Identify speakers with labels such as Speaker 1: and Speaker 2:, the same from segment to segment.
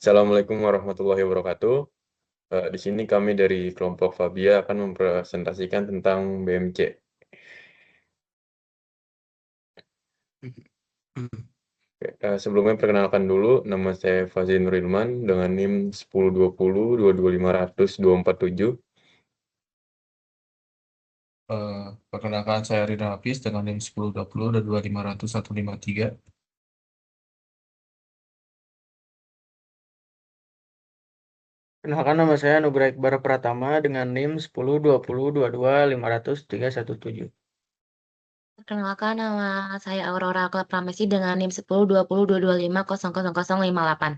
Speaker 1: Assalamualaikum warahmatullahi wabarakatuh. Di sini kami dari kelompok Fabia akan mempresentasikan tentang BMC. Sebelumnya perkenalkan dulu, nama saya Fazil Nurilman dengan NIM 1020 22500 247.
Speaker 2: Perkenalkan saya Rida Hafiz dengan NIM 1020 dan 2500 153.
Speaker 3: Kenalkan nama saya Nugra Iqbar Pratama dengan NIM 10202252500317.
Speaker 4: Perkenalkan, nama saya Aurora Akla Pramesi dengan NIM 10202225000058.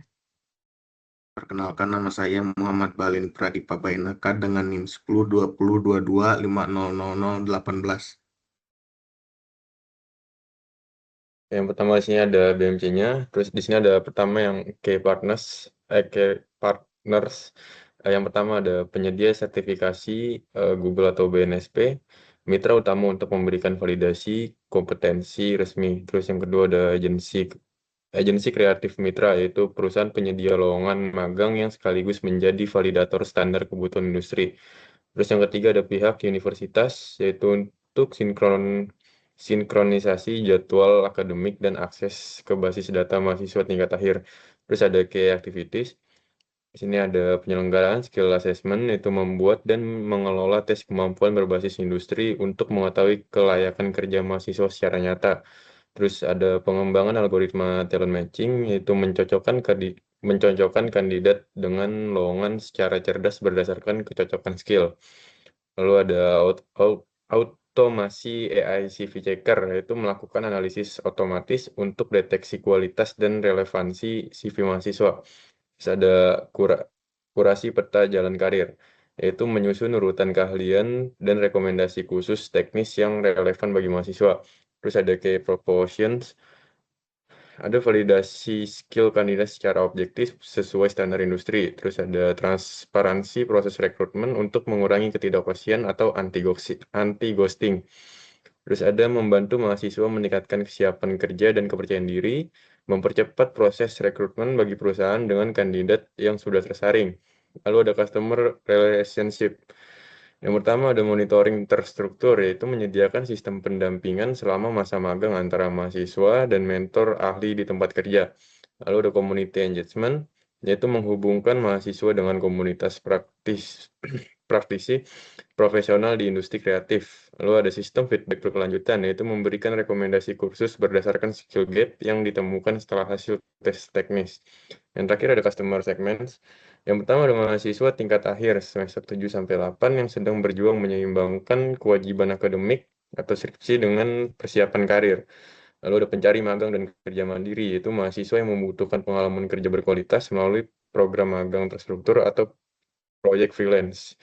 Speaker 5: Perkenalkan nama saya Muhammad Balin Pradipa Bainaka dengan NIM 102022500018.
Speaker 1: Yang pertama di sini ada BMC-nya, terus di sini ada pertama yang key partners. Yang pertama ada penyedia sertifikasi Google atau BNSP, mitra utama untuk memberikan validasi kompetensi resmi. Terus yang kedua ada agensi kreatif mitra, yaitu perusahaan penyedia lowongan magang yang sekaligus menjadi validator standar kebutuhan industri. Terus yang ketiga ada pihak universitas, yaitu untuk sinkronisasi jadwal akademik dan akses ke basis data mahasiswa tingkat akhir. Terus ada key activities. Di sini ada penyelenggaraan skill assessment, yaitu membuat dan mengelola tes kemampuan berbasis industri untuk mengetahui kelayakan kerja mahasiswa secara nyata. Terus ada pengembangan algoritma talent matching, yaitu mencocokkan kandidat dengan lowongan secara cerdas berdasarkan kecocokan skill. Lalu ada automasi AI CV Checker, yaitu melakukan analisis otomatis untuk deteksi kualitas dan relevansi CV mahasiswa. Terus ada kurasi peta jalan karir, yaitu menyusun urutan keahlian dan rekomendasi khusus teknis yang relevan bagi mahasiswa. Terus ada key proportions, ada validasi skill kandidat secara objektif sesuai standar industri. Terus ada transparansi proses rekrutmen untuk mengurangi ketidakpastian atau anti-ghosting. Terus ada membantu mahasiswa meningkatkan kesiapan kerja dan kepercayaan diri, mempercepat proses rekrutmen bagi perusahaan dengan kandidat yang sudah tersaring. Lalu ada customer relationship. Yang pertama ada monitoring terstruktur, yaitu menyediakan sistem pendampingan selama masa magang antara mahasiswa dan mentor ahli di tempat kerja. Lalu ada community engagement, yaitu menghubungkan mahasiswa dengan komunitas praktisi profesional di industri kreatif. Lalu ada sistem feedback berkelanjutan, yaitu memberikan rekomendasi kursus berdasarkan skill gap yang ditemukan setelah hasil tes teknis. Yang terakhir ada customer segments. Yang pertama ada mahasiswa tingkat akhir semester 7-8 yang sedang berjuang menyeimbangkan kewajiban akademik atau skripsi dengan persiapan karir. Lalu ada pencari magang dan kerja mandiri, yaitu mahasiswa yang membutuhkan pengalaman kerja berkualitas melalui program magang terstruktur atau proyek freelance.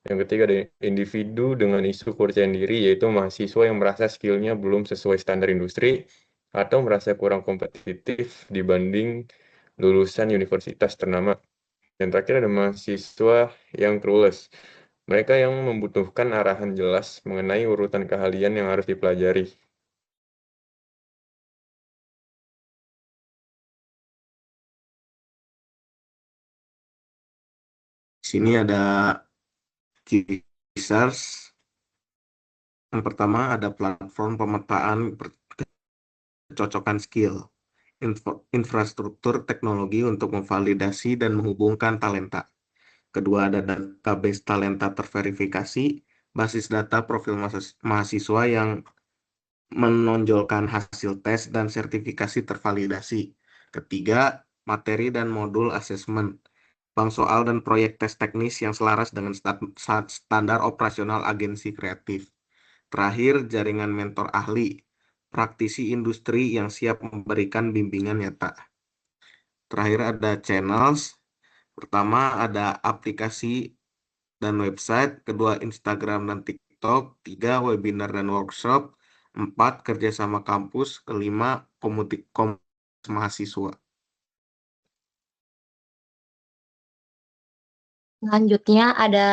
Speaker 1: Yang ketiga ada individu dengan isu kepercayaan diri, yaitu mahasiswa yang merasa skillnya belum sesuai standar industri atau merasa kurang kompetitif dibanding lulusan universitas ternama. Yang terakhir ada mahasiswa yang clueless. Mereka yang membutuhkan arahan jelas mengenai urutan keahlian yang harus dipelajari.
Speaker 5: Di sini ada key features. Yang pertama ada platform pemetaan kecocokan skill, infrastruktur teknologi untuk memvalidasi dan menghubungkan talenta. Kedua ada database talenta terverifikasi, basis data profil mahasiswa yang menonjolkan hasil tes dan sertifikasi tervalidasi. Ketiga, materi dan modul asesmen, bank soal dan proyek tes teknis yang selaras dengan standar operasional agensi kreatif. Terakhir, jaringan mentor ahli, praktisi industri yang siap memberikan bimbingan nyata. Terakhir ada channels. Pertama ada aplikasi dan website, kedua Instagram dan TikTok, tiga webinar dan workshop, empat kerjasama kampus, kelima komunitas mahasiswa.
Speaker 4: Selanjutnya ada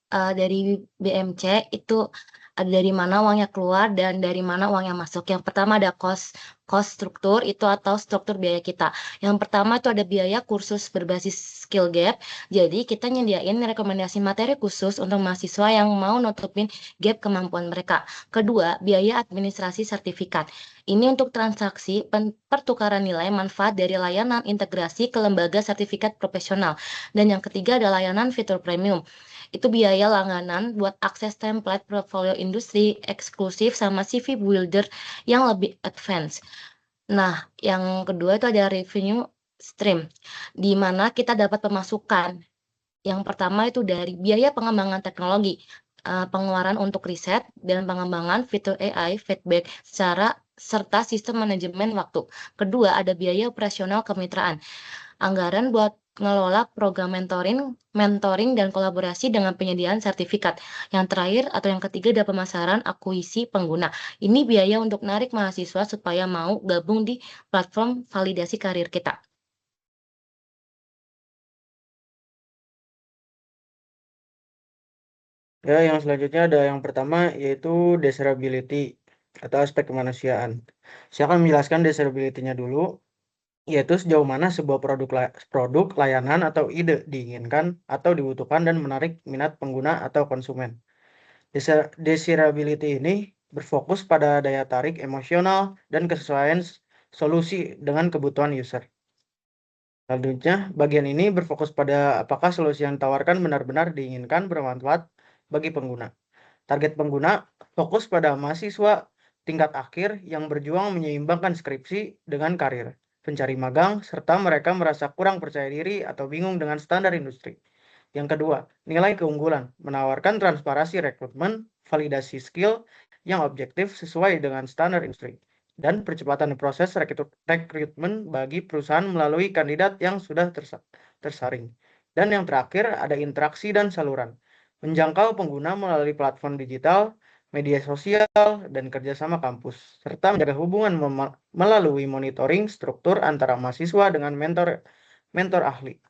Speaker 4: dari BMC, itu ada dari mana uangnya keluar dan dari mana uangnya masuk. Yang pertama ada cost cost struktur itu atau struktur biaya kita. Yang pertama itu ada biaya kursus berbasis skill gap. Jadi kita nyediain rekomendasi materi khusus untuk mahasiswa yang mau nutupin gap kemampuan mereka. Kedua, biaya administrasi sertifikat. Ini untuk transaksi pertukaran nilai manfaat dari layanan integrasi ke lembaga sertifikat profesional. Dan yang ketiga ada layanan fitur premium. Itu biaya langganan buat akses template portfolio industri eksklusif sama CV builder yang lebih advance. Nah, yang kedua itu ada revenue stream, di mana kita dapat pemasukan. Yang pertama itu dari biaya pengembangan teknologi, pengeluaran untuk riset dan pengembangan fitur AI, feedback serta sistem manajemen waktu. Kedua, ada biaya operasional kemitraan, anggaran buat ngelola program mentoring dan kolaborasi dengan penyediaan sertifikat. Yang terakhir atau yang ketiga ada pemasaran akuisisi pengguna. Ini biaya untuk narik mahasiswa supaya mau gabung di platform validasi karir kita.
Speaker 3: Ya, yang selanjutnya ada yang pertama yaitu desirability atau aspek kemanusiaan. Saya akan menjelaskan desirability-nya dulu, yaitu sejauh mana sebuah produk, layanan, atau ide diinginkan atau dibutuhkan dan menarik minat pengguna atau konsumen. Desirability ini berfokus pada daya tarik emosional dan kesesuaian solusi dengan kebutuhan user. Selanjutnya, bagian ini berfokus pada apakah solusi yang ditawarkan benar-benar diinginkan bermanfaat bagi pengguna. Target pengguna fokus pada mahasiswa tingkat akhir yang berjuang menyeimbangkan skripsi dengan karir, pencari magang, serta mereka merasa kurang percaya diri atau bingung dengan standar industri. Yang kedua, nilai keunggulan, menawarkan transparansi rekrutmen, validasi skill yang objektif sesuai dengan standar industri, dan percepatan proses rekrutmen bagi perusahaan melalui kandidat yang sudah tersaring. Dan yang terakhir, ada interaksi dan saluran, menjangkau pengguna melalui platform digital, media sosial, dan kerjasama kampus, serta menjaga hubungan melalui monitoring struktur antara mahasiswa dengan mentor ahli.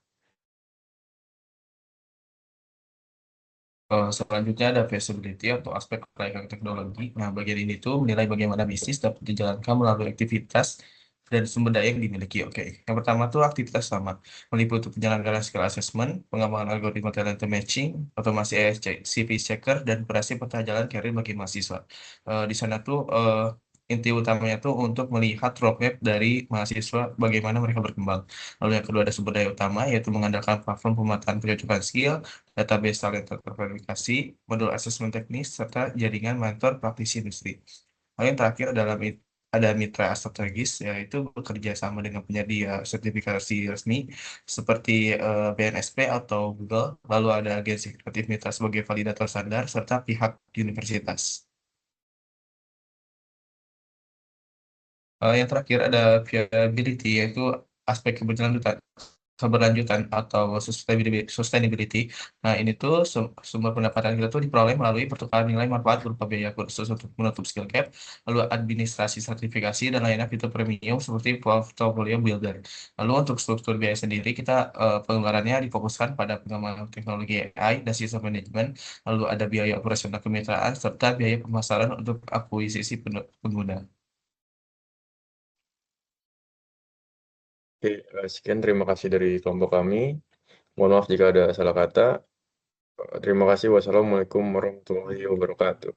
Speaker 2: Selanjutnya ada feasibility atau aspek kelayakan teknologi. Nah, bagian ini tuh menilai bagaimana bisnis dapat dijalankan melalui aktivitas dan sumber daya yang dimiliki. Oke, yang pertama tuh aktivitas sama meliputi penyelenggaraan skill assessment, pengembangan algoritma talent matching, otomasi AI CV checker, dan operasi peta jalan karir bagi mahasiswa. Di sana tuh inti utamanya tuh untuk melihat roadmap dari mahasiswa bagaimana mereka berkembang. Lalu yang kedua ada sumber daya utama yaitu mengandalkan platform pemetaan pencocokan skill, database talent terverifikasi, modul asesmen teknis, serta jaringan mentor praktisi industri. Lalu yang terakhir adalah ada mitra strategis, yaitu bekerja sama dengan penyedia sertifikasi resmi seperti BNSP atau Google. Lalu ada agensi kreatif mitra sebagai validator standar, serta pihak universitas. Yang terakhir ada viability, yaitu aspek keberlanjutan atau sustainability. Nah, ini tuh sumber pendapatan kita tuh diperoleh melalui pertukaran nilai manfaat berupa biaya kursus untuk menutup skill gap, lalu administrasi sertifikasi, dan layanan fitur premium seperti portfolio builder. Lalu untuk struktur biaya sendiri, kita pengeluarannya difokuskan pada pengembangan teknologi AI dan sistem manajemen, lalu ada biaya operasional kemitraan, serta biaya pemasaran untuk akuisisi pengguna.
Speaker 1: Oke, sekian terima kasih dari kelompok kami. Mohon maaf jika ada salah kata. Terima kasih. Wassalamualaikum warahmatullahi wabarakatuh.